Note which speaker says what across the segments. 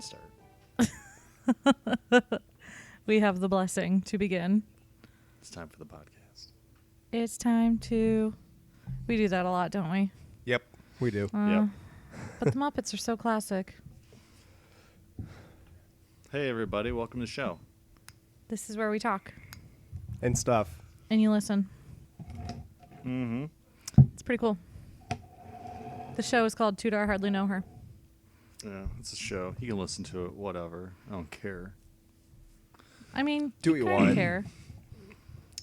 Speaker 1: can start.
Speaker 2: We have the blessing to begin.
Speaker 1: It's time for the podcast.
Speaker 2: It's time to... We do that a lot, don't we?
Speaker 3: Yep, we do.
Speaker 1: Yep.
Speaker 2: But the Muppets are so classic.
Speaker 1: Hey, everybody. Welcome to the show.
Speaker 2: This is where we talk.
Speaker 3: And stuff.
Speaker 2: And you listen.
Speaker 1: Mm-hmm.
Speaker 2: It's pretty cool. The show is called Tudor I Hardly Know Her.
Speaker 1: Yeah, it's a show. You can listen to it, whatever. I don't care.
Speaker 2: I mean,
Speaker 3: Do what you
Speaker 2: kinda
Speaker 3: want.
Speaker 2: care.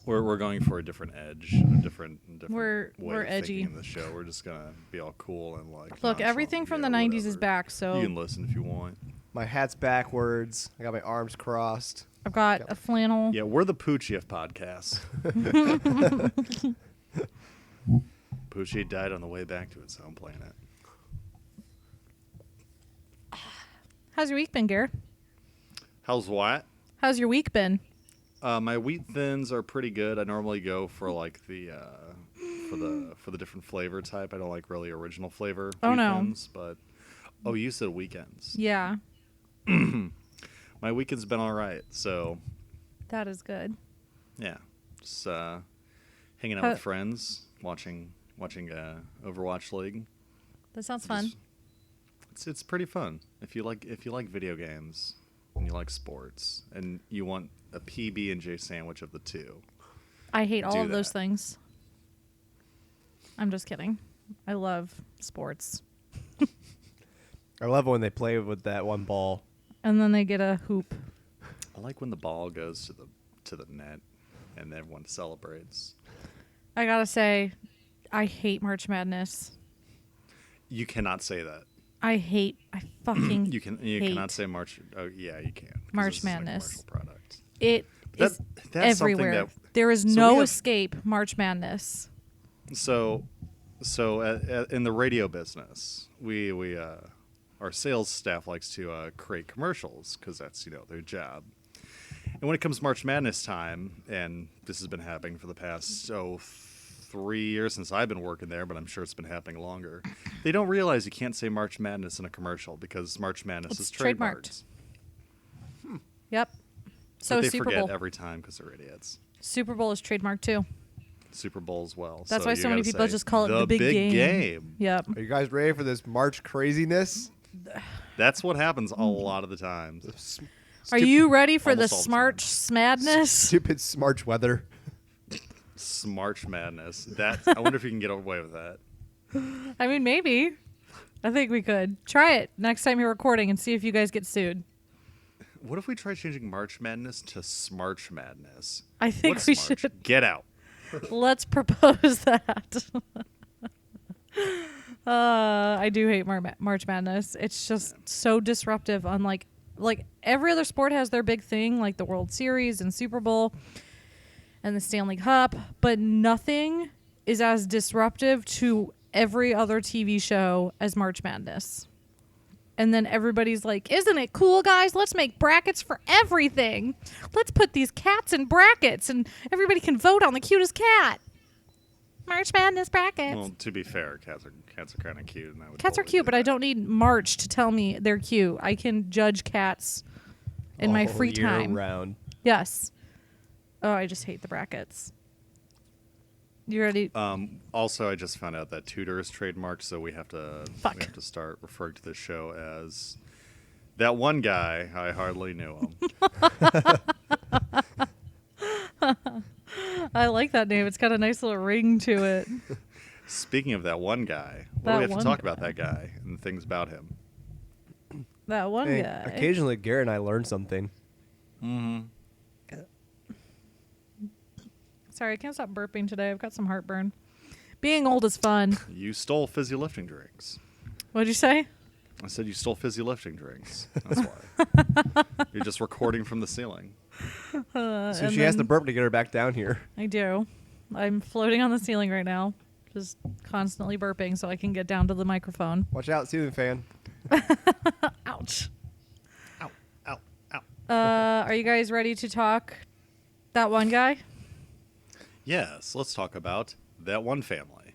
Speaker 1: We're going for a different edge, a different
Speaker 2: We're
Speaker 1: way of
Speaker 2: edgy.
Speaker 1: thinking in the show. We're just gonna be all cool and like.
Speaker 2: Look,
Speaker 1: nonchalant,
Speaker 2: everything from the
Speaker 1: yeah,
Speaker 2: 90s is
Speaker 1: whatever.
Speaker 2: back, so
Speaker 1: You can listen if you want.
Speaker 3: My hat's backwards. I got my arms crossed.
Speaker 2: I've got a flannel.
Speaker 1: Yeah, we're the Poochie of podcasts. Poochie died on the way back to its home planet.
Speaker 2: How's your week been, Garrett?
Speaker 1: How's what?
Speaker 2: How's your week been?
Speaker 1: My wheat thins are pretty good. I normally go for like the for the different flavor type. I don't like really original flavor
Speaker 2: Oh,
Speaker 1: wheat
Speaker 2: no.
Speaker 1: thins, but you said weekends.
Speaker 2: Yeah,
Speaker 1: My weekend's been all right. So
Speaker 2: that is good.
Speaker 1: yeah, just hanging out
Speaker 2: How-
Speaker 1: with friends, watching Overwatch League.
Speaker 2: That sounds fun.
Speaker 1: It's pretty fun if you like video games and you like sports and you want a PB&J sandwich of the two.
Speaker 2: I hate all
Speaker 1: do
Speaker 2: of those
Speaker 1: that.
Speaker 2: things. I'm just kidding. I love sports.
Speaker 3: I love when they play with that one ball.
Speaker 2: And then they get a hoop.
Speaker 1: I like when the ball goes to the net and everyone celebrates.
Speaker 2: I gotta say, I hate March Madness.
Speaker 1: You cannot say that.
Speaker 2: I fucking
Speaker 1: You
Speaker 2: hate
Speaker 1: cannot say March. Oh yeah, you can. 'cause
Speaker 2: March
Speaker 1: this is a
Speaker 2: Madness.
Speaker 1: commercial product.
Speaker 2: it.
Speaker 1: That-
Speaker 2: Is
Speaker 1: that's something
Speaker 2: everywhere.
Speaker 1: that-
Speaker 2: There is
Speaker 1: so
Speaker 2: no
Speaker 1: we have-
Speaker 2: escape March Madness.
Speaker 1: So in the radio business, we our sales staff likes to create commercials because that's their job. And when it comes March Madness time, and this has been happening for the past 3 years since I've been working there, but I'm sure it's been happening longer. They don't realize you can't say March Madness in a commercial because March Madness
Speaker 2: It's
Speaker 1: is trademarked.
Speaker 2: Yep. So
Speaker 1: but they
Speaker 2: Super
Speaker 1: forget
Speaker 2: Bowl.
Speaker 1: every time because they're idiots.
Speaker 2: Super Bowl is trademarked too.
Speaker 1: Super Bowl as well.
Speaker 2: That's why
Speaker 1: you
Speaker 2: so many
Speaker 1: gotta
Speaker 2: people
Speaker 1: say,
Speaker 2: just call it the big game. Yep.
Speaker 3: Are you guys ready for this March craziness?
Speaker 1: That's what happens a lot of the times.
Speaker 2: Are you ready for the
Speaker 1: Almost all the
Speaker 2: smart madness?
Speaker 3: Stupid Smarch weather.
Speaker 1: Smarch Madness. I wonder if you can get away with that.
Speaker 2: I mean, maybe. I think we could. Try it next time you're recording and see if you guys get sued.
Speaker 1: What if we try changing March Madness to Smarch Madness?
Speaker 2: I think
Speaker 1: What's
Speaker 2: we
Speaker 1: Smarch?
Speaker 2: should.
Speaker 1: Get out.
Speaker 2: Let's propose that. I do hate March Madness. It's just so disruptive. Unlike every other sport has their big thing, like the World Series and Super Bowl and the Stanley Cup, but nothing is as disruptive to every other TV show as March Madness. And then everybody's like, isn't it cool, guys? Let's make brackets for everything. Let's put these cats in brackets and everybody can vote on the cutest cat. March Madness brackets.
Speaker 1: Well, to be fair, cats are kind of cute. And I would
Speaker 2: Cats are
Speaker 1: totally
Speaker 2: cute,
Speaker 1: do
Speaker 2: but I
Speaker 1: that.
Speaker 2: don't need March to tell me they're cute. I can judge cats in my
Speaker 3: All
Speaker 2: free
Speaker 3: year
Speaker 2: time.
Speaker 3: round.
Speaker 2: Yes. Oh, I just hate the brackets. You ready?
Speaker 1: Also, I just found out that Tudor is trademarked, so we have to start referring to this show as that one guy. I hardly knew him.
Speaker 2: I like that name. It's got a nice little ring to it.
Speaker 1: Speaking of that one guy, what do
Speaker 2: That
Speaker 1: we have to
Speaker 2: one
Speaker 1: talk
Speaker 2: guy.
Speaker 1: about that guy and the things about him?
Speaker 2: That one
Speaker 3: Hey,
Speaker 2: guy.
Speaker 3: occasionally, Garrett and I learn something.
Speaker 1: Mm-hmm.
Speaker 2: Sorry, I can't stop burping today. I've got some heartburn. Being old is fun.
Speaker 1: You stole fizzy lifting drinks.
Speaker 2: What'd you say?
Speaker 1: I said you stole fizzy lifting drinks. That's why. You're just recording from the ceiling.
Speaker 3: So
Speaker 2: And
Speaker 3: she has to
Speaker 2: then-
Speaker 3: burp to get her back down here.
Speaker 2: I do. I'm floating on the ceiling right now, just constantly burping so I can get down to the microphone.
Speaker 3: Watch out, ceiling fan.
Speaker 2: Ouch.
Speaker 1: Ow, ow, ow.
Speaker 2: Are you guys ready to talk that one guy?
Speaker 1: Yes, let's talk about that one family.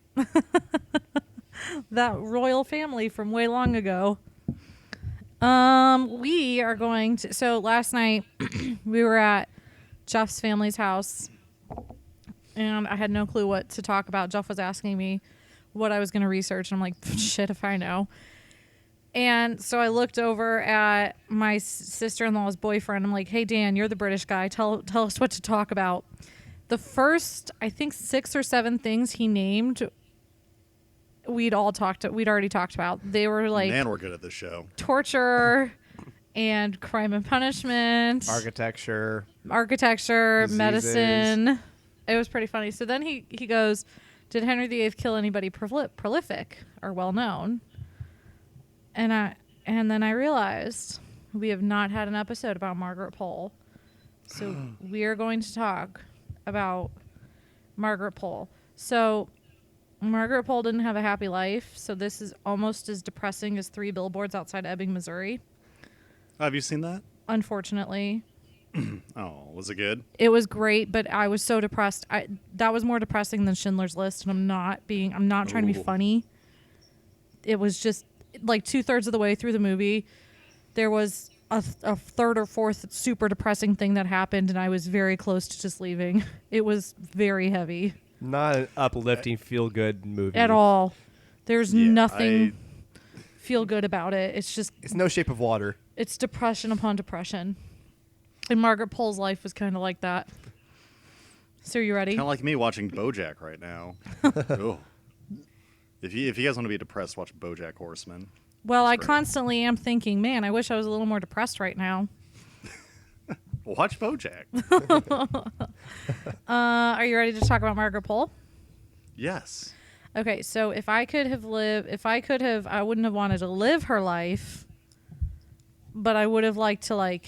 Speaker 2: That royal family from way long ago. We are going to. So last night we were at Jeff's family's house, and I had no clue what to talk about. Jeff was asking me what I was going to research, and I'm like, shit if I know. And so I looked over at my sister-in-law's boyfriend. I'm like, hey, Dan, you're the British guy. Tell us what to talk about. The first, I think, 6 or 7 things he named, we'd already talked about. They were like,
Speaker 1: Man, we're good at this show.
Speaker 2: torture and crime and punishment,
Speaker 3: Architecture,
Speaker 2: diseases,
Speaker 3: diseases.
Speaker 2: medicine. It was pretty funny. So then he goes, did Henry VIII kill anybody prolific or well known? And then I realized we have not had an episode about Margaret Pole. So we are going to talk about Margaret Pole. So Margaret Pole didn't have a happy life, so this is almost as depressing as 3 billboards outside Ebbing, Missouri.
Speaker 1: Have you seen that?
Speaker 2: Unfortunately.
Speaker 1: Oh, was it good?
Speaker 2: It was great, but I was so depressed. That was more depressing than Schindler's List, and I'm not trying to be funny. It was just like 2/3 of the way through the movie, there was a third or fourth super depressing thing that happened, and I was very close to just leaving. It was very heavy.
Speaker 3: Not an uplifting, feel-good movie
Speaker 2: At all. There's
Speaker 1: Yeah,
Speaker 2: nothing feel good about it. It's just,
Speaker 3: It's no Shape of Water.
Speaker 2: it's depression upon depression. And Margaret Pole's life was kind of like that. So are you ready?
Speaker 1: Kind of like me watching BoJack right now. Ugh. If you guys want to be depressed, watch BoJack Horseman.
Speaker 2: Well, I
Speaker 1: great.
Speaker 2: constantly am thinking, man, I wish I was a little more depressed right now.
Speaker 1: Watch BoJack.
Speaker 2: Are you ready to talk about Margaret Pole?
Speaker 1: Yes.
Speaker 2: Okay, so if I wouldn't have wanted to live her life, but I would have liked to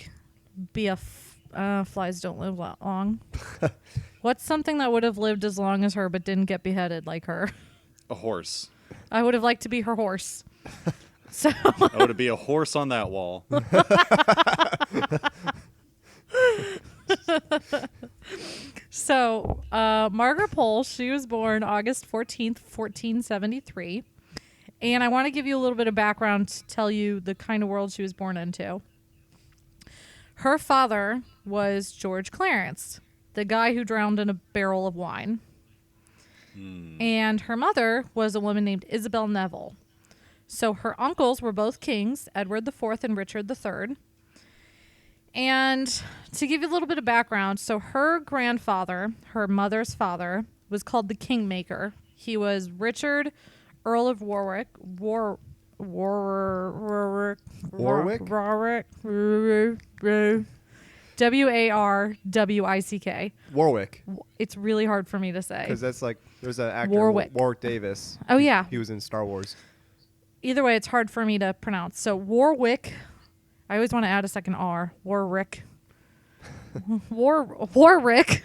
Speaker 2: be flies don't live long. What's something that would have lived as long as her but didn't get beheaded like her?
Speaker 1: A horse.
Speaker 2: I would have liked to be her horse. So
Speaker 1: I would be a horse on that wall.
Speaker 2: So, Margaret Pole, she was born August 14th, 1473. And I want to give you a little bit of background to tell you the kind of world she was born into. Her father was George Clarence, the guy who drowned in a barrel of wine. And her mother was a woman named Isabel Neville. So her uncles were both kings, Edward IV and Richard III. And to give you a little bit of background, so her grandfather, her mother's father, was called the Kingmaker. He was Richard, Earl of Warwick.
Speaker 3: Warwick?
Speaker 2: Warwick.
Speaker 3: Warwick.
Speaker 2: It's really hard for me to say.
Speaker 3: Because that's like, there's an actor,
Speaker 2: Warwick.
Speaker 3: Warwick Davis.
Speaker 2: Oh, yeah.
Speaker 3: He was in Star Wars.
Speaker 2: Either way, it's hard for me to pronounce. So Warwick. I always want to add a second R. Warwick. Warwick.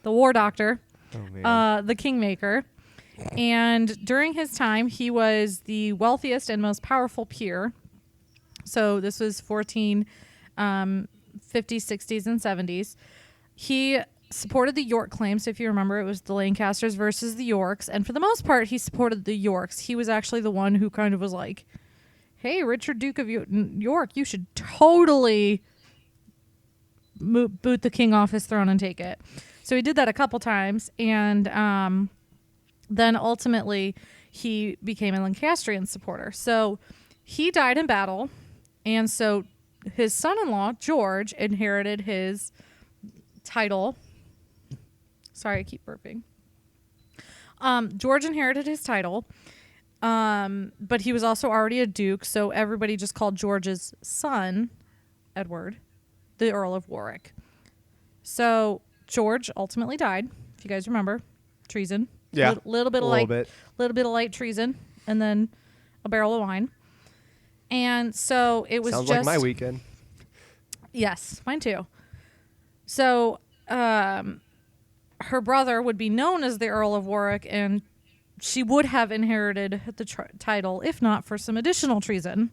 Speaker 2: The war doctor.
Speaker 3: Oh, man.
Speaker 2: The Kingmaker. And during his time, he was the wealthiest and most powerful peer. So this was 1450s, 60s, and 70s. He supported the York claim. So if you remember, it was the Lancasters versus the Yorks. And for the most part, he supported the Yorks. He was actually the one who kind of was like, hey, Richard Duke of York, you should totally boot the king off his throne and take it. So he did that a couple times. And then ultimately he became a Lancastrian supporter. So he died in battle. And so his son-in-law, George, inherited his title. Sorry, I keep burping. George inherited his title. But he was also already a duke, so everybody just called George's son, Edward, the Earl of Warwick. So George ultimately died, if you guys remember. Treason.
Speaker 3: Yeah.
Speaker 2: Little bit of light treason, and then a barrel of wine. And so it was
Speaker 3: Sounds
Speaker 2: just
Speaker 3: like my weekend.
Speaker 2: Yes, mine too. So her brother would be known as the Earl of Warwick, and she would have inherited the title if not for some additional treason.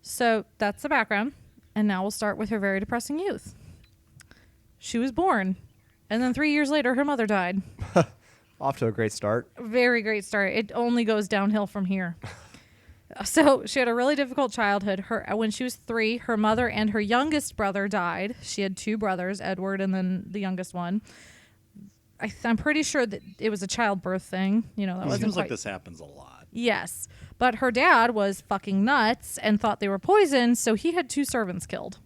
Speaker 2: So that's the background. And now we'll start with her very depressing youth. She was born, and then 3 years later, her mother died.
Speaker 3: Off to a great start.
Speaker 2: Very great start. It only goes downhill from here. So she had a really difficult childhood. When she was 3, her mother and her youngest brother died. She had 2 brothers, Edward and then the youngest one. I'm pretty sure that it was a childbirth thing. You know, that
Speaker 1: It
Speaker 2: wasn't
Speaker 1: seems
Speaker 2: quite.
Speaker 1: like this happens a lot.
Speaker 2: Yes, but her dad was fucking nuts and thought they were poisoned, so he had 2 servants killed.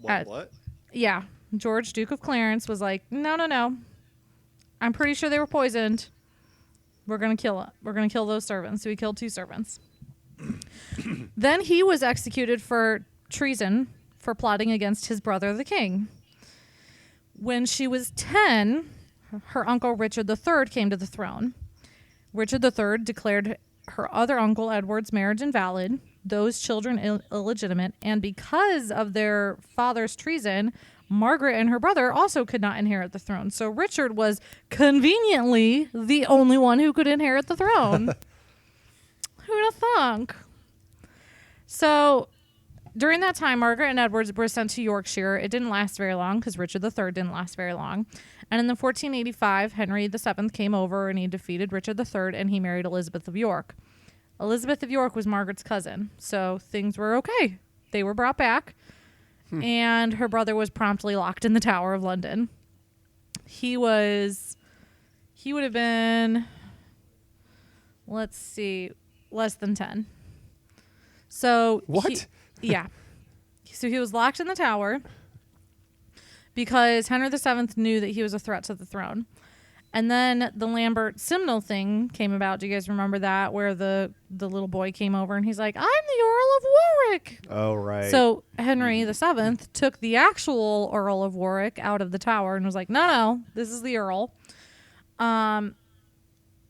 Speaker 1: What?
Speaker 2: Yeah, George, Duke of Clarence, was like, no. I'm pretty sure they were poisoned. We're gonna kill it. We're gonna kill those servants. So he killed 2 servants. Then he was executed for treason for plotting against his brother, the king. When she was 10, her uncle Richard III came to the throne. Richard III declared her other uncle Edward's marriage invalid, those children illegitimate, and because of their father's treason, Margaret and her brother also could not inherit the throne. So Richard was conveniently the only one who could inherit the throne. Who'd have thunk? So during that time, Margaret and Edward were sent to Yorkshire. It didn't last very long because Richard III didn't last very long. And in the 1485, Henry VII came over and he defeated Richard III and he married Elizabeth of York. Elizabeth of York was Margaret's cousin, so things were okay. They were brought back, and her brother was promptly locked in the Tower of London. He would have been, let's see, less than 10. So
Speaker 3: What?
Speaker 2: Yeah. So he was locked in the tower because Henry VII knew that he was a threat to the throne. And then the Lambert Simnel thing came about. Do you guys remember that? Where the little boy came over and he's like, I'm the Earl of Warwick.
Speaker 3: Oh, right.
Speaker 2: So Henry VII took the actual Earl of Warwick out of the tower and was like, no, this is the Earl.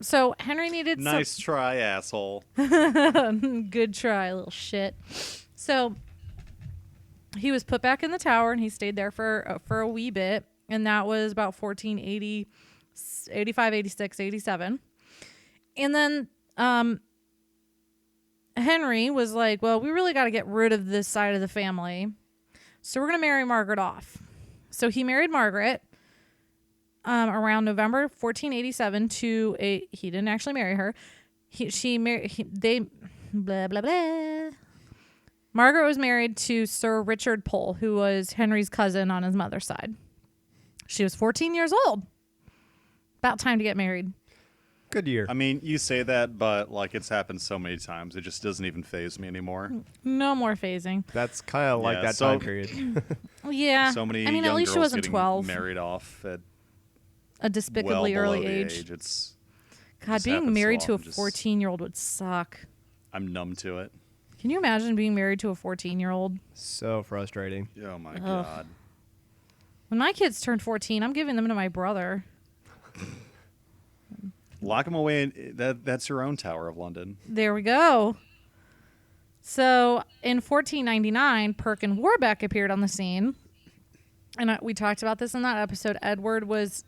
Speaker 2: So Henry needed
Speaker 1: Nice try, asshole.
Speaker 2: Good try, little shit. So he was put back in the tower and he stayed there for a wee bit. And that was about 1480, 85, 86, 87. And then Henry was like, well, we really got to get rid of this side of the family. So we're going to marry Margaret off. So he married Margaret around November 1487 he didn't actually marry her. Blah, blah, blah. Margaret was married to Sir Richard Pole, who was Henry's cousin on his mother's side. She was 14 years old. About time to get married.
Speaker 3: Good year.
Speaker 1: I mean, you say that, but like it's happened so many times, it just doesn't even faze me anymore.
Speaker 2: No more phasing.
Speaker 3: That's kind of like
Speaker 1: Yeah,
Speaker 3: that time period.
Speaker 2: Yeah.
Speaker 1: So many
Speaker 2: I mean,
Speaker 1: young
Speaker 2: at least she
Speaker 1: girls
Speaker 2: wasn't
Speaker 1: getting
Speaker 2: 12.
Speaker 1: married off at
Speaker 2: A despicably
Speaker 1: well below
Speaker 2: early
Speaker 1: the
Speaker 2: age.
Speaker 1: It's
Speaker 2: God,
Speaker 1: just
Speaker 2: being
Speaker 1: happens
Speaker 2: married
Speaker 1: so
Speaker 2: to a
Speaker 1: often, just-
Speaker 2: 14-year-old would suck.
Speaker 1: I'm numb to it.
Speaker 2: Can you imagine being married to a 14-year-old?
Speaker 3: So frustrating.
Speaker 1: Oh my god.
Speaker 2: When my kids turn 14, I'm giving them to my brother.
Speaker 1: Lock them away. That's your own Tower of London.
Speaker 2: There we go. So in 1499, Perkin Warbeck appeared on the scene. And we talked about this in that episode. Edward was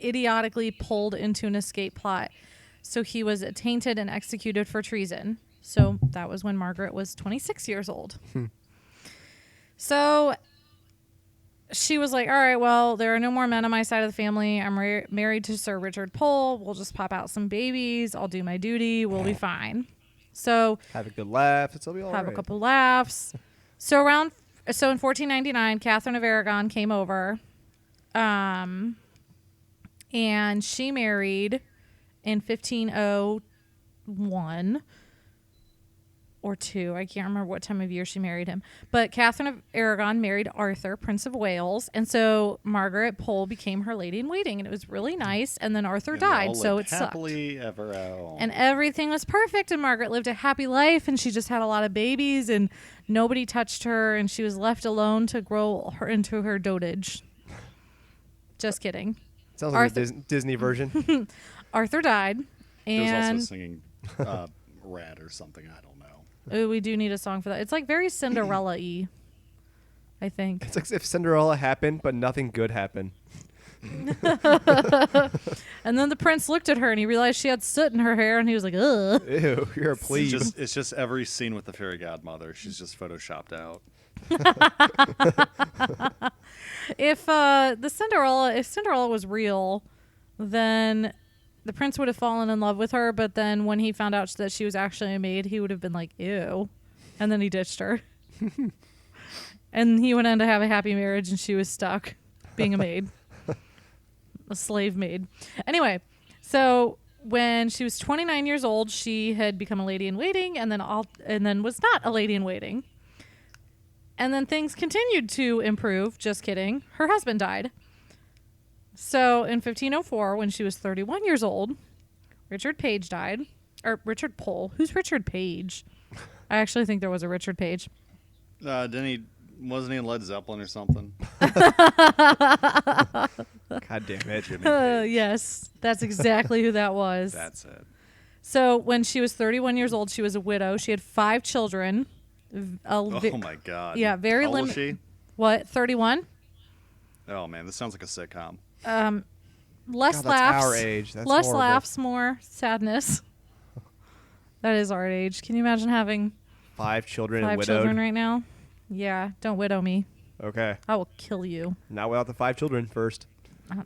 Speaker 2: idiotically pulled into an escape plot. So he was attainted and executed for treason. So that was when Margaret was 26 years old. So she was like, all right, well, there are no more men on my side of the family. I'm married to Sir Richard Pole. We'll just pop out some babies. I'll do my duty. We'll be fine. So
Speaker 3: Have a good laugh. It'll be all
Speaker 2: have
Speaker 3: right.
Speaker 2: a couple laughs. So in 1499, Catherine of Aragon came over. And she married in 1501 or 2. I can't remember what time of year she married him. But Catherine of Aragon married Arthur, Prince of Wales. And so Margaret Pole became her lady in waiting. And it was really nice. And then Arthur
Speaker 1: And they
Speaker 2: died.
Speaker 1: all
Speaker 2: So
Speaker 1: lived
Speaker 2: it sucked.
Speaker 1: happily ever after.
Speaker 2: And everything was perfect. And Margaret lived a happy life. And she just had a lot of babies. And nobody touched her. And she was left alone to grow her into her dotage. Just kidding.
Speaker 3: Sounds like
Speaker 2: Arthur-
Speaker 3: a Disney version.
Speaker 2: Arthur died.
Speaker 1: There's also
Speaker 2: And
Speaker 1: singing Rat or something. I don't know.
Speaker 2: we do need a song for that. It's like very Cinderella-y, I think.
Speaker 3: It's like if Cinderella happened, but nothing good happened.
Speaker 2: And then the prince looked at her and he realized she had soot in her hair and he was like, ugh.
Speaker 3: Ew, you're a plebe.
Speaker 1: It's just every scene with the fairy godmother. She's just photoshopped out.
Speaker 2: If Cinderella was real, then the prince would have fallen in love with her, but then when he found out that she was actually a maid, he would have been like, ew. And then he ditched her. And he went on to have a happy marriage, and she was stuck being a maid. A slave maid. Anyway, so when she was 29 years old, she had become a lady in waiting, and then was not a lady in waiting. And then things continued to improve. Just kidding. Her husband died. So in 1504, when she was 31 years old, Richard Page died. Or Richard Pole. Who's Richard Page? I actually think there was a Richard Page.
Speaker 1: Wasn't he in Led Zeppelin or something?
Speaker 3: God damn it.
Speaker 2: Yes, that's exactly who that was.
Speaker 1: That's it.
Speaker 2: So when she was 31 years old, she was a widow. She had 5 children.
Speaker 1: Oh my God.
Speaker 2: Yeah, very
Speaker 1: How old was
Speaker 2: limited.
Speaker 1: she?
Speaker 2: What, 31?
Speaker 1: Oh man, this sounds like a sitcom.
Speaker 2: Less
Speaker 3: God, that's
Speaker 2: laughs.
Speaker 3: our age. That's
Speaker 2: less
Speaker 3: horrible.
Speaker 2: laughs, more sadness. That is our age. Can you imagine having
Speaker 3: 5 children
Speaker 2: 5
Speaker 3: and widowed.
Speaker 2: children right now? Yeah, don't widow me.
Speaker 3: Okay.
Speaker 2: I will kill you.
Speaker 3: Not without the 5 children first.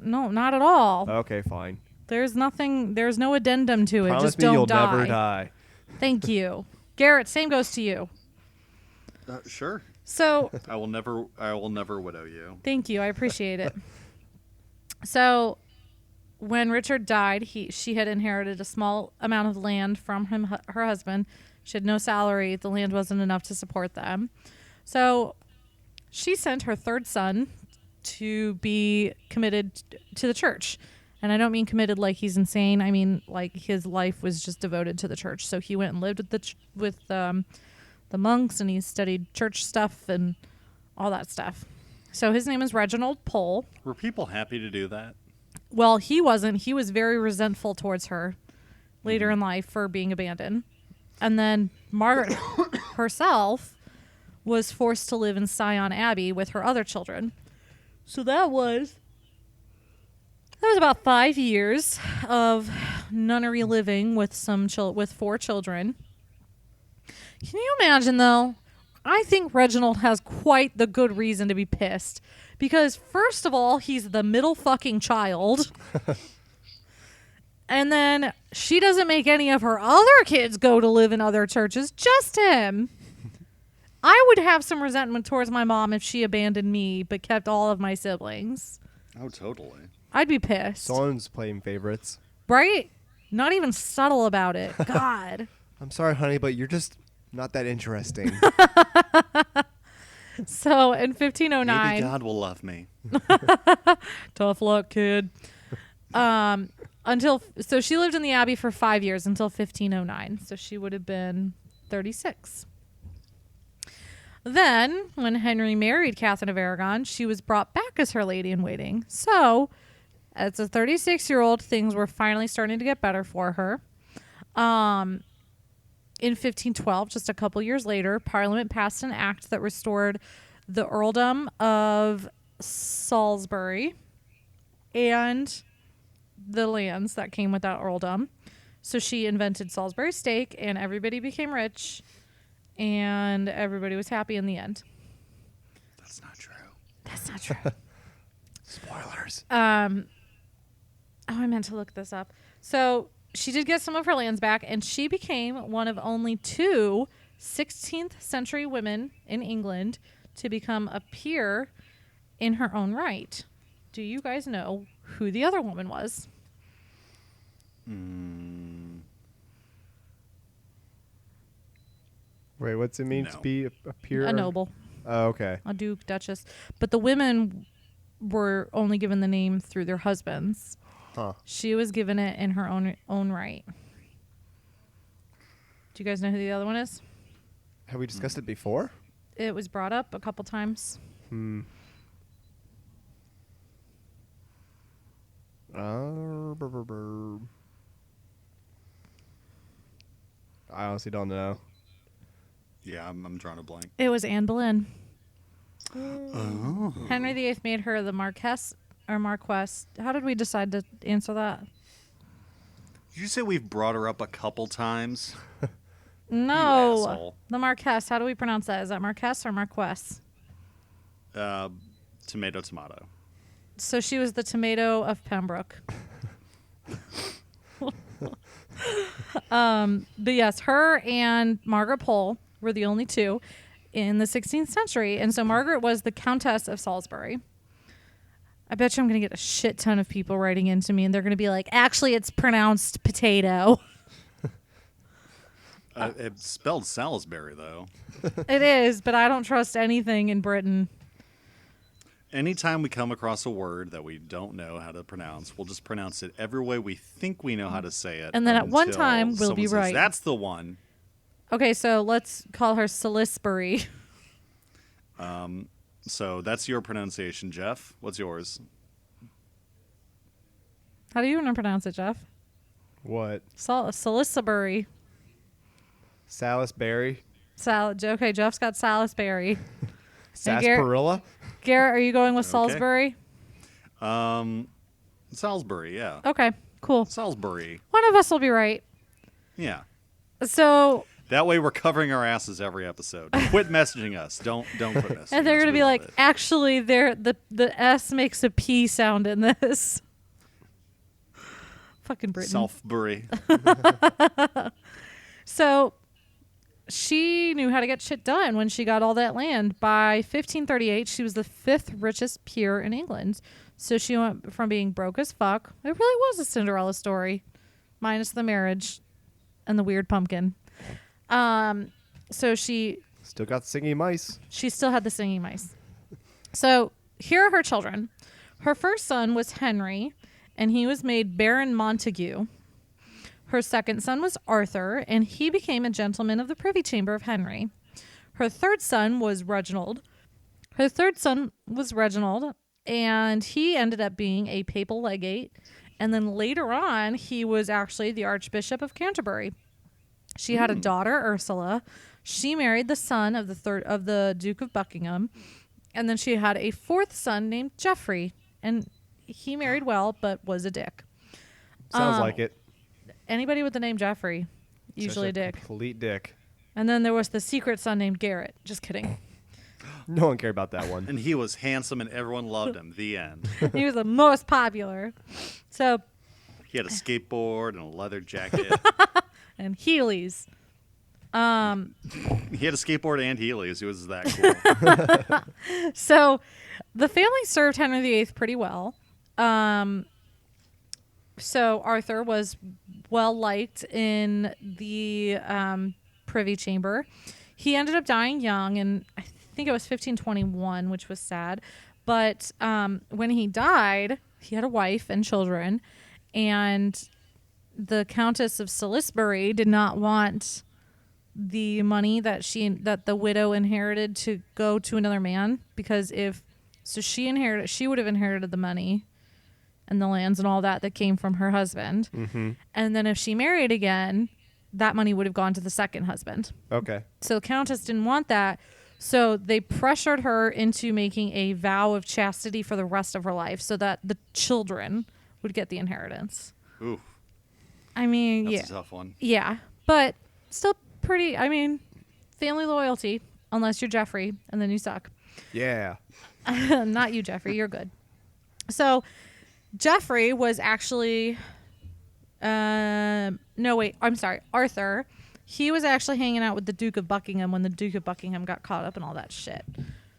Speaker 2: No, not at all.
Speaker 3: Okay, fine.
Speaker 2: There's no addendum to it.
Speaker 3: Promise
Speaker 2: Just
Speaker 3: me
Speaker 2: don't
Speaker 3: you'll
Speaker 2: die.
Speaker 3: never die.
Speaker 2: Thank you. Garrett, same goes to you.
Speaker 1: Sure.
Speaker 2: So,
Speaker 1: I will never widow you.
Speaker 2: thank you. I appreciate it. So, when Richard died, she had inherited a small amount of land from her husband. She had no salary. The land wasn't enough to support them. So, she sent her third son to be committed to the church. And I don't mean committed like he's insane. I mean like his life was just devoted to the church. So he went and lived with the monks, and he studied church stuff and all that stuff. So his name is Reginald Pole.
Speaker 1: Were people happy to do that?
Speaker 2: Well, he wasn't. He was very resentful towards her later in life for being abandoned. And then Margaret herself was forced to live in Syon Abbey with her other children. So that was about 5 years of nunnery living with with 4 children. Can you imagine, though? I think Reginald has quite the good reason to be pissed. Because, first of all, he's the middle fucking child. And then she doesn't make any of her other kids go to live in other churches, just him. I would have some resentment towards my mom if she abandoned me but kept all of my siblings.
Speaker 1: Oh, totally.
Speaker 2: I'd be pissed.
Speaker 3: Someone's playing favorites.
Speaker 2: Right? Not even subtle about it. God.
Speaker 3: I'm sorry, honey, but you're just not that interesting.
Speaker 2: So in 1509,
Speaker 1: Maybe God will love me.
Speaker 2: tough luck, kid. So she lived in the abbey for 5 years until 1509. So she would have been 36. Then, when Henry married Catherine of Aragon, she was brought back as her lady in waiting. So, as a 36-year-old, things were finally starting to get better for her. In 1512, just a couple years later, Parliament passed an act that restored the earldom of Salisbury and the lands that came with that earldom. So she invented Salisbury steak, and everybody became rich, and everybody was happy in the end.
Speaker 1: That's not true.
Speaker 2: That's not true.
Speaker 3: Spoilers.
Speaker 2: Oh, I meant to look this up. So she did get some of her lands back, and she became one of only 2 16th century women in England to become a peer in her own right. Do you guys know who the other woman was?
Speaker 3: Wait, what's it mean to
Speaker 1: No.
Speaker 3: be a peer?
Speaker 2: A noble,
Speaker 3: Oh, okay.
Speaker 2: a duke, duchess. But the women were only given the name through their husbands.
Speaker 3: Huh.
Speaker 2: She was given it in her own right. Do you guys know who the other one is?
Speaker 3: Have we discussed it before?
Speaker 2: It was brought up a couple times.
Speaker 3: I honestly don't know.
Speaker 1: Yeah, I'm drawing a blank.
Speaker 2: It was Anne Boleyn.
Speaker 1: Oh.
Speaker 2: Henry VIII made her the Marquess or Marquess. How did we decide to answer that?
Speaker 1: Did you say we've brought her up a couple times?
Speaker 2: No.
Speaker 1: asshole.
Speaker 2: The Marquess. How do we pronounce that? Is that Marquess or Marquess?
Speaker 1: Tomato.
Speaker 2: So she was the tomato of Pembroke. But yes, her and Margaret Pole were the only two in the 16th century. And so Margaret was the Countess of Salisbury. I bet you I'm going to get a shit ton of people writing into me, and they're going to be like, actually, it's pronounced potato.
Speaker 1: It's spelled Salisbury, though.
Speaker 2: It is, but I don't trust anything in Britain.
Speaker 1: Anytime we come across a word that we don't know how to pronounce, we'll just pronounce it every way we think we know how to say it.
Speaker 2: And then at one
Speaker 1: until
Speaker 2: time, we'll
Speaker 1: someone
Speaker 2: be
Speaker 1: says,
Speaker 2: right.
Speaker 1: That's the one.
Speaker 2: Okay, so let's call her Salisbury.
Speaker 1: So that's your pronunciation, Jeff. What's yours?
Speaker 2: How do you want to pronounce it, Jeff?
Speaker 3: What?
Speaker 2: Salisbury.
Speaker 3: Salisbury?
Speaker 2: Okay, Jeff's got Salisbury.
Speaker 3: Sarsaparilla?
Speaker 2: Garrett, are you going with
Speaker 1: Okay.
Speaker 2: Salisbury?
Speaker 1: Salisbury, yeah.
Speaker 2: Okay, cool.
Speaker 1: Salisbury.
Speaker 2: One of us will be right.
Speaker 1: Yeah.
Speaker 2: So,
Speaker 1: That way we're covering our asses every episode. Quit messaging us. Don't quit messaging
Speaker 2: and they're
Speaker 1: us.
Speaker 2: going to
Speaker 1: We
Speaker 2: be
Speaker 1: love
Speaker 2: like,
Speaker 1: it.
Speaker 2: actually, the S makes a P sound in this. Fucking Britain.
Speaker 1: Salisbury.
Speaker 2: So she knew how to get shit done when she got all that land. By 1538, she was the 5th richest peer in England. So she went from being broke as fuck. It really was a Cinderella story, minus the marriage and the weird pumpkin. So she
Speaker 3: Still got singing mice.
Speaker 2: still had the singing mice. So here are her children. Her first son was Henry, and he was made Baron Montague. Her second son was Arthur, and he became a gentleman of the Privy Chamber of Henry. Her third son was Reginald. And he ended up being a papal legate. And then later on, he was actually the Archbishop of Canterbury. She had a daughter, Ursula. She married the son of the Duke of Buckingham. And then she had a fourth son named Geoffrey. And he married well, but was a dick.
Speaker 3: Sounds like it.
Speaker 2: Anybody with the name Geoffrey, usually a
Speaker 3: Just
Speaker 2: dick.
Speaker 3: Complete dick.
Speaker 2: And then there was the secret son named Garrett. Just kidding.
Speaker 3: No one cared about that one.
Speaker 1: And he was handsome and everyone loved him. The end.
Speaker 2: He was the most popular. So,
Speaker 1: He had a skateboard and a leather jacket.
Speaker 2: and Heelys.
Speaker 1: He had a skateboard and Heelys. He was that cool.
Speaker 2: So the family served Henry VIII pretty well. So Arthur was well liked in the Privy Chamber. He ended up dying young, and I think it was 1521, which was sad. But when he died, he had a wife and children, and the Countess of Salisbury did not want the money that the widow inherited to go to another man, because she would have inherited the money and the lands and all that came from her husband.
Speaker 3: Mm-hmm.
Speaker 2: And then if she married again, that money would have gone to the second husband.
Speaker 3: Okay.
Speaker 2: So the Countess didn't want that. So they pressured her into making a vow of chastity for the rest of her life so that the children would get the inheritance.
Speaker 1: Ooh,
Speaker 2: I mean,
Speaker 1: that's a tough one.
Speaker 2: yeah, but still pretty, family loyalty, unless you're Geoffrey, and then you suck.
Speaker 3: Yeah.
Speaker 2: Not you, Geoffrey. You're good. So Geoffrey was actually, Arthur. He was actually hanging out with the Duke of Buckingham when the Duke of Buckingham got caught up in all that shit.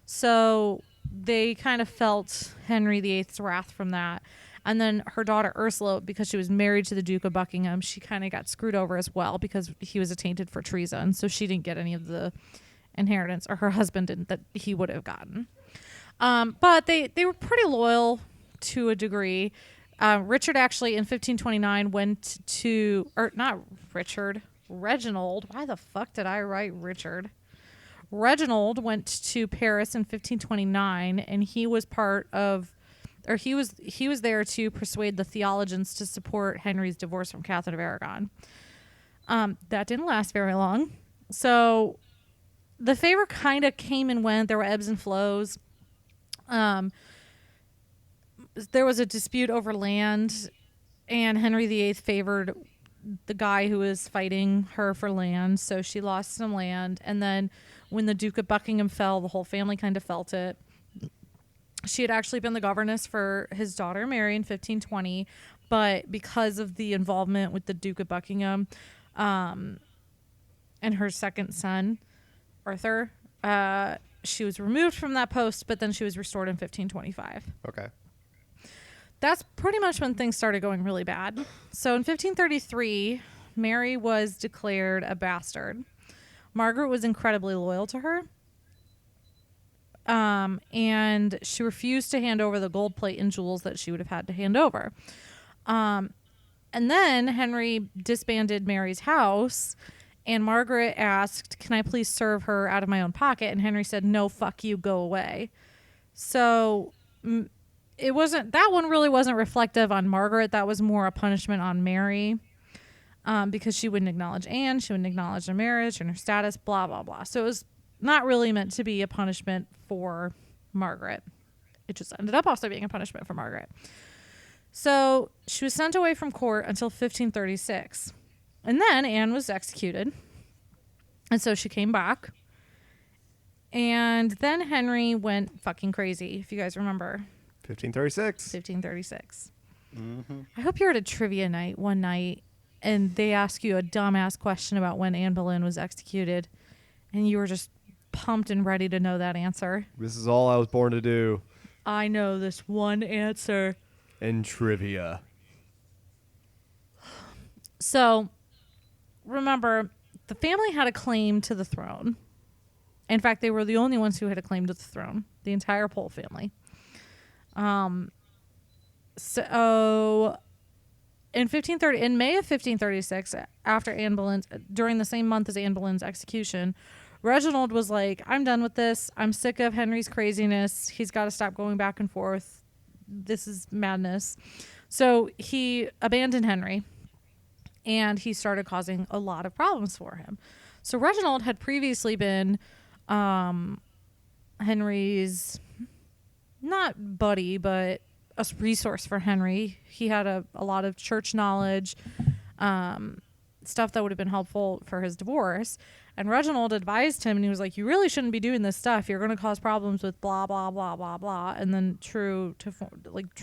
Speaker 2: So they kind of felt Henry VIII's wrath from that. And then her daughter Ursula, because she was married to the Duke of Buckingham, she kind of got screwed over as well because he was attainted for treason. So she didn't get any of the inheritance, or her husband didn't, that he would have gotten. But they were pretty loyal to a degree. Richard actually in 1529 went to, or not Richard, Reginald. Why the fuck did I write Richard? Reginald went to Paris in 1529, and he was he was there to persuade the theologians to support Henry's divorce from Catherine of Aragon. That didn't last very long. So the favor kind of came and went. There were ebbs and flows. There was a dispute over land, and Henry VIII favored the guy who was fighting her for land, so she lost some land. And then when the Duke of Buckingham fell, the whole family kind of felt it. She had actually been the governess for his daughter Mary in 1520, but because of the involvement with the Duke of Buckingham, and her second son, Arthur. She was removed from that post, but then she was restored in 1525.
Speaker 3: Okay.
Speaker 2: That's pretty much when things started going really bad. So in 1533, Mary was declared a bastard. Margaret was incredibly loyal to her. And she refused to hand over the gold plate and jewels that she would have had to hand over. And then Henry disbanded Mary's house, and Margaret asked, "Can I please serve her out of my own pocket?" And Henry said, "No, fuck you, go away." So it wasn't, that one really wasn't reflective on Margaret. That was more a punishment on Mary, because she wouldn't acknowledge Anne, she wouldn't acknowledge their marriage and her status, blah, blah, blah. So it was not really meant to be a punishment for Margaret. It just ended up also being a punishment for Margaret. So she was sent away from court until 1536. And then Anne was executed. And so she came back. And then Henry went fucking crazy, if you guys remember.
Speaker 3: 1536.
Speaker 2: 1536.
Speaker 1: Mm-hmm.
Speaker 2: I hope you're at a trivia night one night and they ask you a dumbass question about when Anne Boleyn was executed. And you were just pumped and ready to know that answer.
Speaker 3: This is all I was born to do.
Speaker 2: I know this one answer.
Speaker 3: In trivia.
Speaker 2: So, remember, the family had a claim to the throne. In fact, they were the only ones who had a claim to the throne. The entire Pole family. So, in May of 1536, after Anne Boleyn's, during the same month as Anne Boleyn's execution, Reginald was like, "I'm done with this. I'm sick of Henry's craziness. He's got to stop going back and forth. This is madness." So he abandoned Henry, and he started causing a lot of problems for him. So Reginald had previously been Henry's, not buddy, but a resource for Henry. He had a lot of church knowledge, stuff that would have been helpful for his divorce. And Reginald advised him, and he was like, "You really shouldn't be doing this stuff. You're going to cause problems with blah, blah, blah, blah, blah." And then true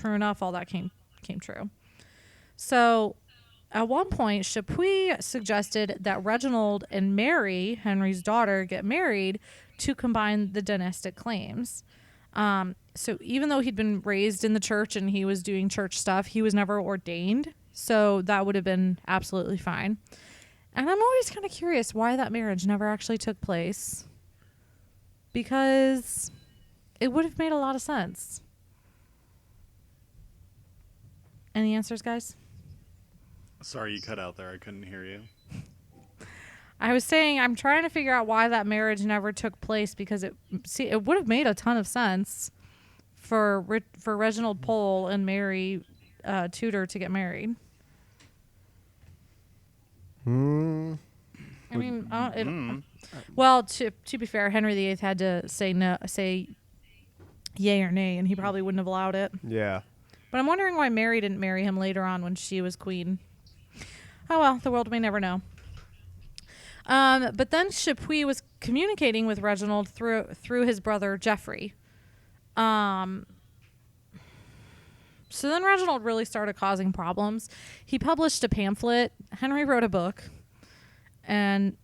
Speaker 2: enough, all that came true. So at one point, Chapuis suggested that Reginald and Mary, Henry's daughter, get married to combine the dynastic claims. So even though he'd been raised in the church and he was doing church stuff, he was never ordained. So that would have been absolutely fine. And I'm always kind of curious why that marriage never actually took place. Because it would have made a lot of sense. Any answers, guys?
Speaker 1: Sorry, you cut out there. I couldn't hear you.
Speaker 2: I was saying I'm trying to figure out why that marriage never took place, because it would have made a ton of sense for Reginald Pole and Mary Tudor to get married. I mean, well, to be fair, Henry VIII had to say yay or nay, and he probably wouldn't have allowed it.
Speaker 3: Yeah.
Speaker 2: But I'm wondering why Mary didn't marry him later on when she was queen. Oh well, the world may never know. But then Chapuis was communicating with Reginald through his brother Geoffrey. So then Reginald really started causing problems. He published a pamphlet. Henry wrote a book. And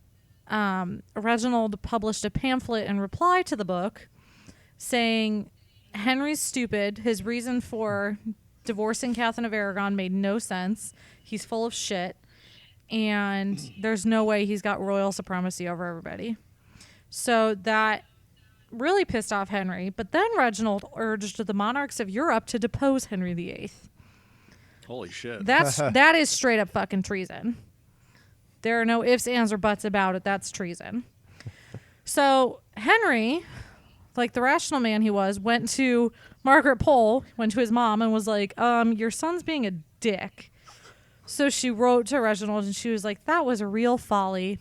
Speaker 2: Reginald published a pamphlet in reply to the book saying Henry's stupid. His reason for divorcing Catherine of Aragon made no sense. He's full of shit. And there's no way he's got royal supremacy over everybody. So that really pissed off Henry. But then Reginald urged the monarchs of Europe to depose Henry VIII.
Speaker 1: Holy shit.
Speaker 2: That is straight up fucking treason. There are no ifs, ands, or buts about it. That's treason. So Henry, like the rational man he was, went to Margaret Pole, went to his mom, and was like, "Your son's being a dick." So she wrote to Reginald, and she was like, "That was a real folly.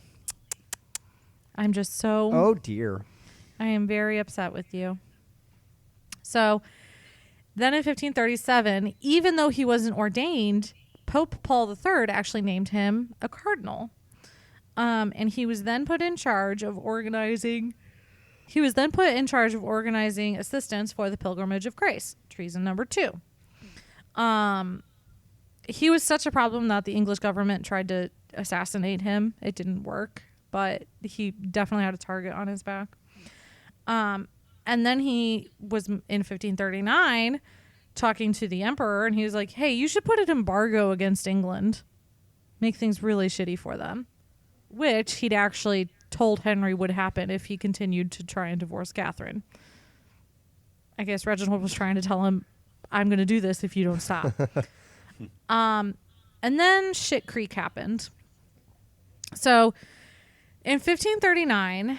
Speaker 2: I'm just so..."
Speaker 3: Oh, dear.
Speaker 2: I am very upset with you. So then in 1537, even though he wasn't ordained, Pope Paul III actually named him a cardinal. And he was then put in charge of organizing assistance for the Pilgrimage of Grace, treason number 2. he was such a problem that the English government tried to assassinate him. It didn't work, but he definitely had a target on his back. And then he was in 1539 talking to the emperor, and he was like, hey, you should put an embargo against England. Make things really shitty for them. Which he'd actually told Henry would happen if he continued to try and divorce Catherine. I guess Reginald was trying to tell him, I'm going to do this if you don't stop. And then Shit Creek happened. So in 1539,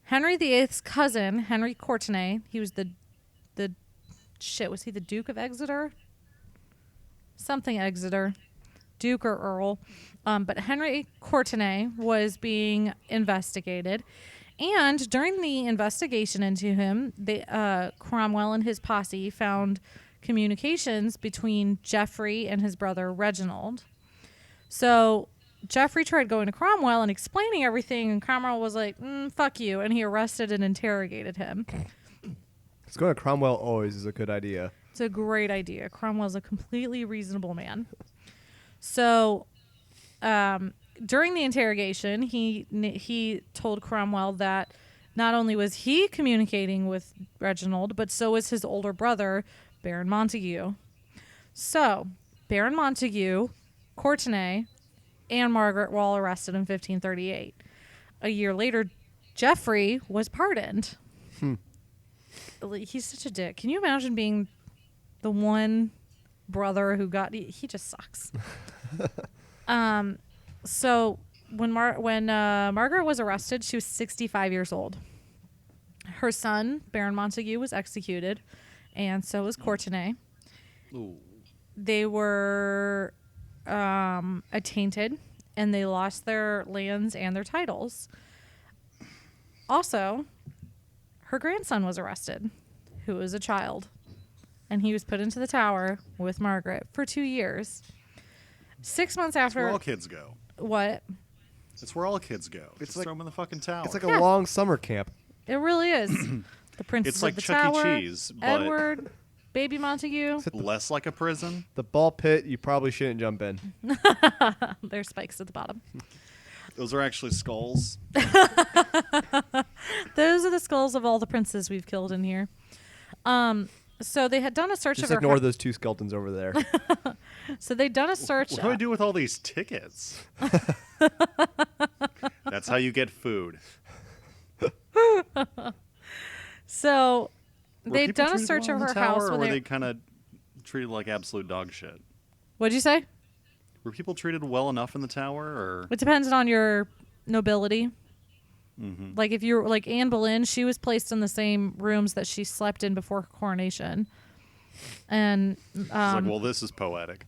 Speaker 2: Henry VIII's cousin, Henry Courtenay, he was was he the Duke of Exeter? Something Exeter. Duke or Earl. But Henry Courtenay was being investigated. And during the investigation into him, Cromwell and his posse found communications between Geoffrey and his brother Reginald. So Geoffrey tried going to Cromwell and explaining everything, and Cromwell was like, fuck you, and he arrested and interrogated him.
Speaker 3: It's going to Cromwell always is a good idea.
Speaker 2: It's a great idea. Cromwell's a completely reasonable man. So during the interrogation, he told Cromwell that not only was he communicating with Reginald, but so was his older brother, Baron Montague. So Baron Montague, Courtenay, and Margaret were all arrested in 1538. A year later, Geoffrey was pardoned. He's such a dick. Can you imagine being the one brother who got... He just sucks. So when Margaret was arrested, she was 65 years old. Her son, Baron Montague, was executed, and so was Courtenay.
Speaker 1: Ooh.
Speaker 2: They were attainted, and they lost their lands and their titles. Also, her grandson was arrested, who was a child, and he was put into the tower with Margaret for 2 years. 6 months after...
Speaker 1: That's where all kids go.
Speaker 2: What?
Speaker 1: It's where all kids go. Just
Speaker 3: like-
Speaker 1: throw them in the fucking tower.
Speaker 3: It's like a long summer camp.
Speaker 2: It really is. The Princess
Speaker 1: It's like
Speaker 2: of the
Speaker 1: Chuck E.
Speaker 2: Tower,
Speaker 1: Cheese, but-
Speaker 2: Edward, Baby Montague.
Speaker 1: less like a prison.
Speaker 3: The ball pit, you probably shouldn't jump in.
Speaker 2: There's spikes at the bottom.
Speaker 1: Those are actually skulls.
Speaker 2: Those are the skulls of all the princes we've killed in here. So they had done a search
Speaker 3: Just
Speaker 2: of her
Speaker 3: ignore those two skeletons over there.
Speaker 2: So they'd done a search.
Speaker 1: What do I do with all these tickets? That's how you get food.
Speaker 2: So
Speaker 1: Were
Speaker 2: they'd
Speaker 1: people
Speaker 2: done a
Speaker 1: treated
Speaker 2: search
Speaker 1: well
Speaker 2: of
Speaker 1: in
Speaker 2: her
Speaker 1: the tower,
Speaker 2: house
Speaker 1: or
Speaker 2: when
Speaker 1: were
Speaker 2: they.
Speaker 1: they kind of treated like absolute dog shit?
Speaker 2: What'd you say?
Speaker 1: Were people treated well enough in the tower, or
Speaker 2: It depends on your nobility.
Speaker 1: Mhm.
Speaker 2: Like if you're like Anne Boleyn, she was placed in the same rooms that she slept in before her coronation. And
Speaker 1: it's like, well, this is poetic.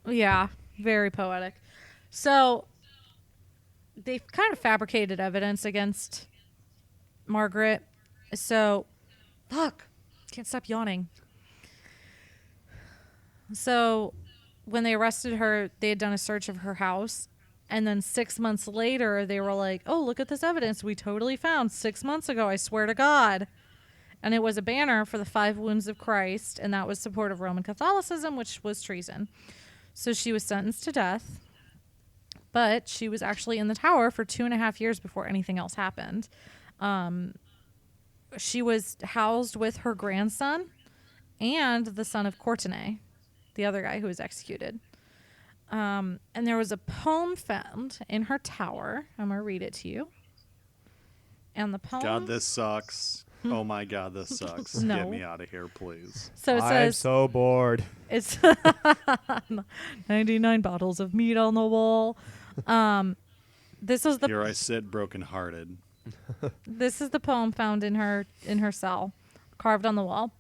Speaker 2: yeah, very poetic. So they've kind of fabricated evidence against Margaret. So, fuck, can't stop yawning. So when they arrested her, they had done a search of her house. And then 6 months later, they were like, oh, look at this evidence we totally found 6 months ago. I swear to God. And it was a banner for the 5 wounds of Christ. And that was support of Roman Catholicism, which was treason. So she was sentenced to death. But she was actually in the tower for 2.5 years before anything else happened. She was housed with her grandson and the son of Courtenay, the other guy who was executed. And there was a poem found in her tower. I'm going to read it to you. And the poem...
Speaker 1: God, this sucks. Oh my God, this sucks.
Speaker 2: No.
Speaker 1: Get me out of here, please.
Speaker 2: So it
Speaker 3: I'm
Speaker 2: says...
Speaker 3: so bored.
Speaker 2: It's 99 bottles of meat on the wall. This was the
Speaker 1: Here I sit, brokenhearted.
Speaker 2: This is the poem found in her cell, carved on the wall.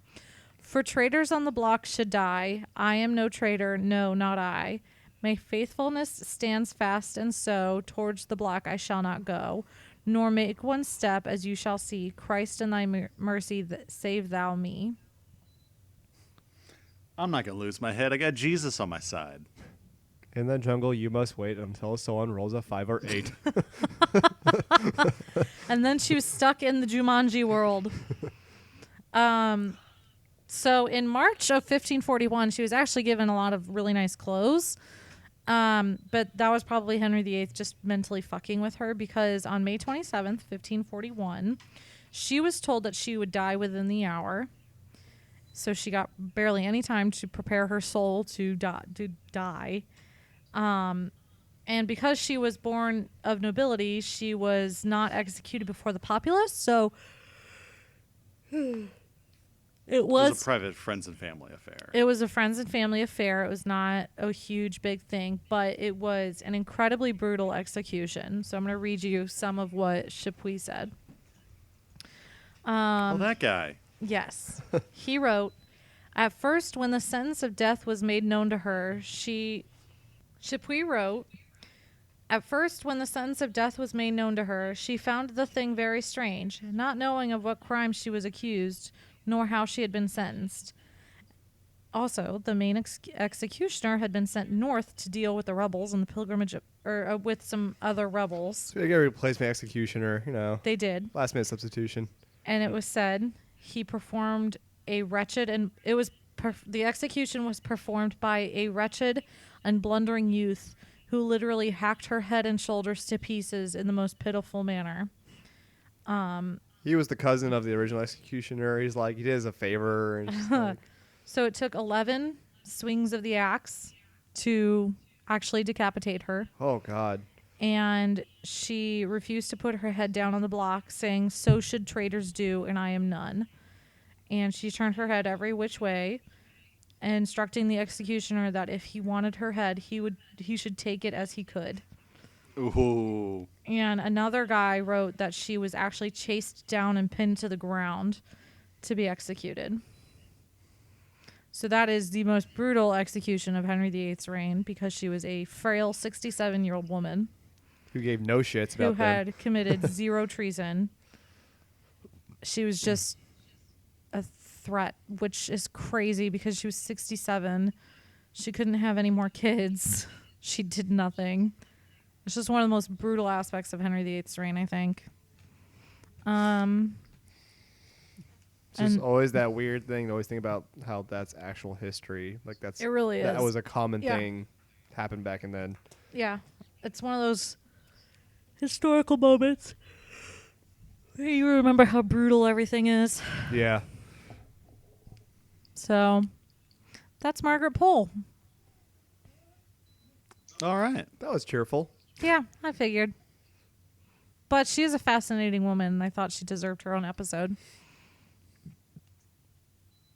Speaker 2: For traitors on the block should die. I am no traitor, no, not I. My faithfulness stands fast, and so towards the block I shall not go, nor make one step, as you shall see. Christ in thy mercy, save thou me.
Speaker 1: I'm not going to lose my head. I got Jesus on my side.
Speaker 3: In the jungle, you must wait until someone rolls a 5 or 8.
Speaker 2: And then she was stuck in the Jumanji world. So in March of 1541, she was actually given a lot of really nice clothes. But that was probably Henry VIII just mentally fucking with her, because on May 27th, 1541, she was told that she would die within the hour. So she got barely any time to prepare her soul to die. And because she was born of nobility, she was not executed before the populace. So
Speaker 1: It was a private friends and family affair.
Speaker 2: It was a friends and family affair. It was not a huge, big thing, but it was an incredibly brutal execution. So I'm going to read you some of what Chapuis said.
Speaker 1: That guy.
Speaker 2: Yes. He wrote, "At first, when the sentence of death was made known to her, Chapuis wrote, "At first, when the sentence of death was made known to her, she found the thing very strange, not knowing of what crime she was accused, nor how she had been sentenced. Also, the main executioner had been sent north to deal with the rebels and the pilgrimage, or with some other rebels.
Speaker 3: So they get a replacement executioner,
Speaker 2: They did.
Speaker 3: Last minute substitution.
Speaker 2: And it was said he performed a wretched, and it was the execution was performed by a wretched and blundering youth who literally hacked her head and shoulders to pieces in the most pitiful manner."
Speaker 3: He was the cousin of the original executioner. He's like, he did us a favor. And just like,
Speaker 2: So it took 11 swings of the axe to actually decapitate her.
Speaker 3: oh, God.
Speaker 2: And she refused to put her head down on the block, saying, "So should traitors do, and I am none." And she turned her head every which way, instructing the executioner that if he wanted her head, he should take it as he could.
Speaker 1: Ooh.
Speaker 2: And another guy wrote that she was actually chased down and pinned to the ground to be executed. So that is the most brutal execution of Henry VIII's reign, because she was a frail 67-year-old woman
Speaker 3: Who gave no shits
Speaker 2: who
Speaker 3: about them.
Speaker 2: had committed zero treason. She was just a threat, which is crazy because she was 67. She couldn't have any more kids. She did nothing. It's just one of the most brutal aspects of Henry VIII's reign, I think.
Speaker 3: It's just
Speaker 2: and-
Speaker 3: always that weird thing to always think about how that's actual history. Like that's
Speaker 2: It really
Speaker 3: that
Speaker 2: is.
Speaker 3: was a common
Speaker 2: Yeah.
Speaker 3: thing happened back in then.
Speaker 2: Yeah, it's one of those historical moments where you remember how brutal everything is.
Speaker 3: Yeah.
Speaker 2: So that's Margaret Pole.
Speaker 1: All right.
Speaker 3: That was cheerful.
Speaker 2: Yeah, I figured. But she is a fascinating woman, and I thought she deserved her own episode.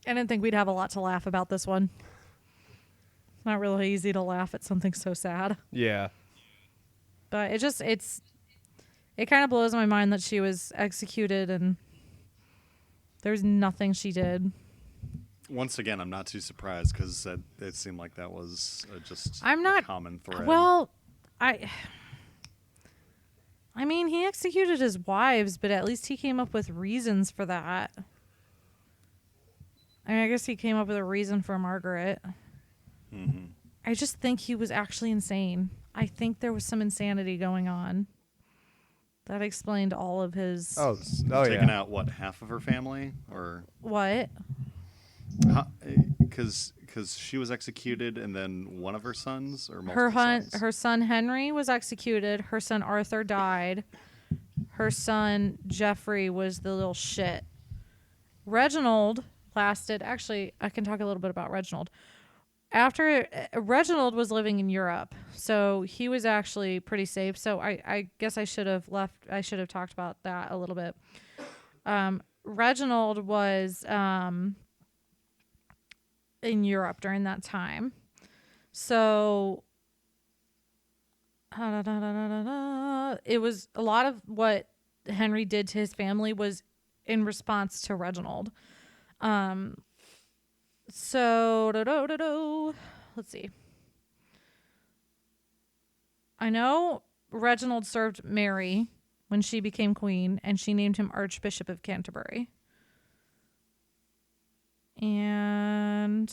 Speaker 2: I didn't think we'd have a lot to laugh about this one. It's not really easy to laugh at something so sad.
Speaker 3: Yeah.
Speaker 2: But it kind of blows my mind that she was executed and there's nothing she did.
Speaker 1: Once again, I'm not too surprised because it seemed like that was just
Speaker 2: I'm
Speaker 1: a
Speaker 2: not
Speaker 1: common thread.
Speaker 2: Well, I mean, he executed his wives, but at least he came up with reasons for that. I mean, I guess he came up with a reason for Margaret.
Speaker 1: Mm-hmm.
Speaker 2: I just think he was actually insane. I think there was some insanity going on. That explained all of his...
Speaker 3: Oh
Speaker 1: Taking
Speaker 3: yeah.
Speaker 1: out, what, half of her family? Or...
Speaker 2: What?
Speaker 1: Because she was executed and then one of her sons? Or multiple sons?
Speaker 2: Her son Henry was executed. Her son Arthur died. Her son Geoffrey was the little shit. Reginald lasted... Actually, I can talk a little bit about Reginald. After Reginald was living in Europe, so he was actually pretty safe. So I guess I should have talked about that a little bit. Reginald was in Europe during that time. So it was a lot of what Henry did to his family was in response to Reginald. So, let's see. I know Reginald served Mary when she became queen, and she named him Archbishop of Canterbury. And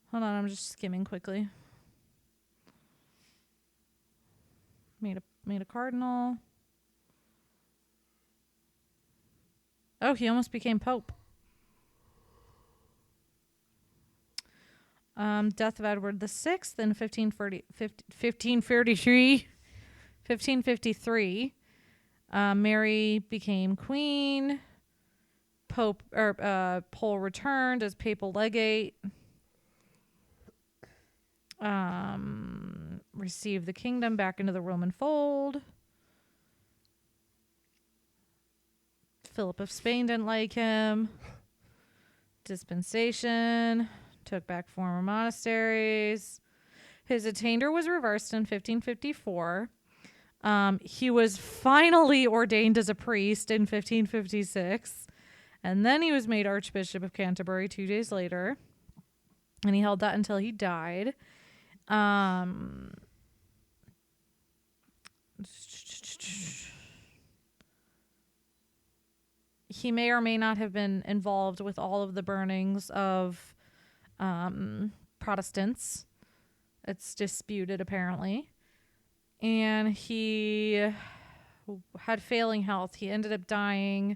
Speaker 2: hold on, I'm just skimming quickly. Made a cardinal. Oh, he almost became Pope. Death of Edward VI in 1553. Mary became queen. Pole returned as papal legate. Received the kingdom back into the Roman fold. Philip of Spain didn't like him. Dispensation. Took back former monasteries. His attainder was reversed in 1554. He was finally ordained as a priest in 1556. And then he was made Archbishop of Canterbury 2 days later. And he held that until he died. He may or may not have been involved with all of the burnings of Protestants. It's disputed, apparently. And he had failing health. He ended up dying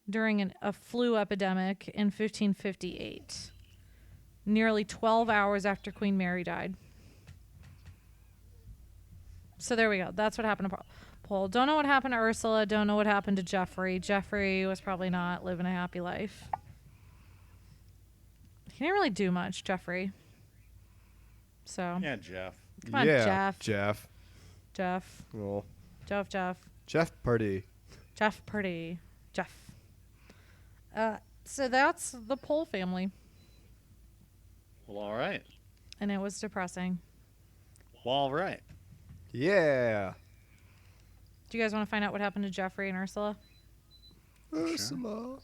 Speaker 2: during a flu epidemic in 1558, nearly 12 hours after Queen Mary died. So there we go. That's what happened to Pole. Don't know what happened to Ursula. Don't know what happened to Geoffrey. Geoffrey was probably not living a happy life. He didn't really do much, Geoffrey. So.
Speaker 1: Yeah, Jeff.
Speaker 2: Come on, Jeff.
Speaker 3: Jeff.
Speaker 2: Jeff.
Speaker 3: Well,
Speaker 2: Jeff.
Speaker 3: Jeff Purdy.
Speaker 2: Jeff Purdy. Jeff. So that's the Pole family.
Speaker 1: Well, all right.
Speaker 2: And it was depressing.
Speaker 1: Well, all right.
Speaker 3: Yeah.
Speaker 2: Do you guys want to find out what happened to Geoffrey and Ursula?
Speaker 3: Ursula.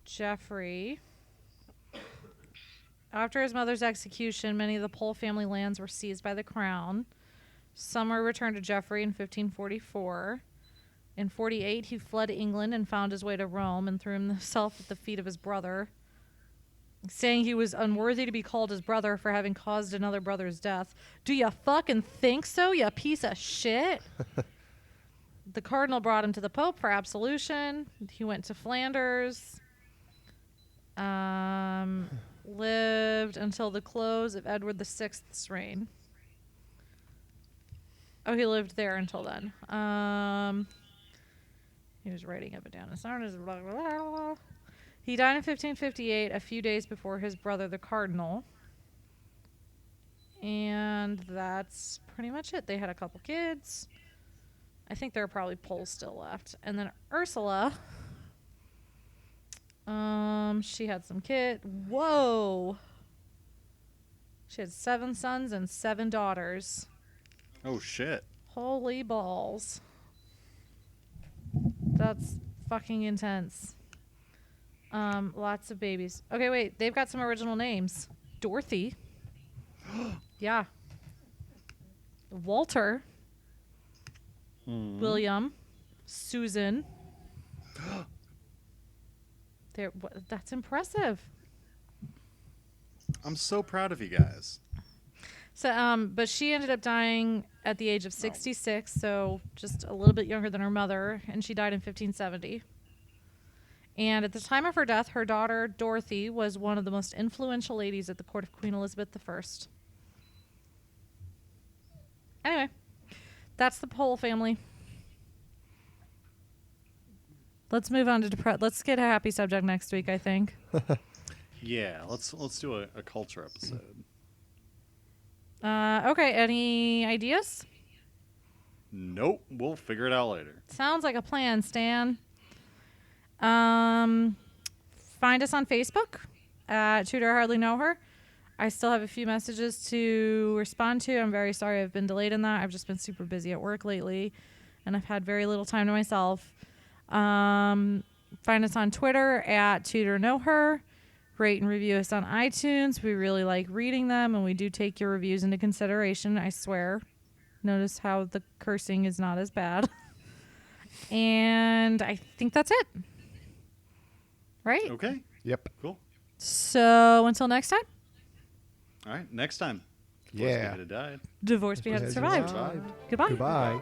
Speaker 2: Geoffrey. After his mother's execution, many of the Pole family lands were seized by the crown. Some were returned to Geoffrey in 1544. In 48, he fled England and found his way to Rome and threw himself at the feet of his brother, saying he was unworthy to be called his brother for having caused another brother's death. Do you fucking think so, you piece of shit? The cardinal brought him to the Pope for absolution. He went to Flanders. Lived until the close of Edward VI's reign. Oh, he lived there until then. He was writing it down. It's not as blah, blah, blah. He died in 1558, a few days before his brother, the cardinal. And that's pretty much it. They had a couple kids. I think there are probably Poles still left. And then Ursula, she had some kids. Whoa. She had 7 sons and 7 daughters.
Speaker 1: Oh, shit.
Speaker 2: Holy balls. That's fucking intense. Lots of babies. Okay, wait. They've got some original names. Dorothy. Yeah. Walter. William. Susan. That's impressive.
Speaker 1: I'm so proud of you guys.
Speaker 2: So, but she ended up dying at the age of 66, so just a little bit younger than her mother, and she died in 1570. And at the time of her death, her daughter, Dorothy, was one of the most influential ladies at the court of Queen Elizabeth I. Anyway, that's the Pole family. Let's move on to let's get a happy subject next week, I think.
Speaker 1: Yeah, let's do a culture episode.
Speaker 2: Okay, any ideas?
Speaker 1: Nope, we'll figure it out later.
Speaker 2: Sounds like a plan, Stan. Find us on Facebook at Tudor Hardly Know Her. I still have a few messages to respond to. I'm very sorry I've been delayed in that. I've just been super busy at work lately, and I've had very little time to myself. Find us on Twitter at Tudor Know Her. Rate and review us on iTunes. We really like reading them, and we do take your reviews into consideration, I swear. Notice how the cursing is not as bad. And I think that's it. Right?
Speaker 1: Okay.
Speaker 3: Yep.
Speaker 1: Cool.
Speaker 2: So until next time.
Speaker 1: All right. Next time.
Speaker 3: Yeah.
Speaker 1: Died.
Speaker 2: Divorce, we had
Speaker 3: Has
Speaker 2: survived.
Speaker 3: survived.
Speaker 2: Goodbye.
Speaker 3: Goodbye.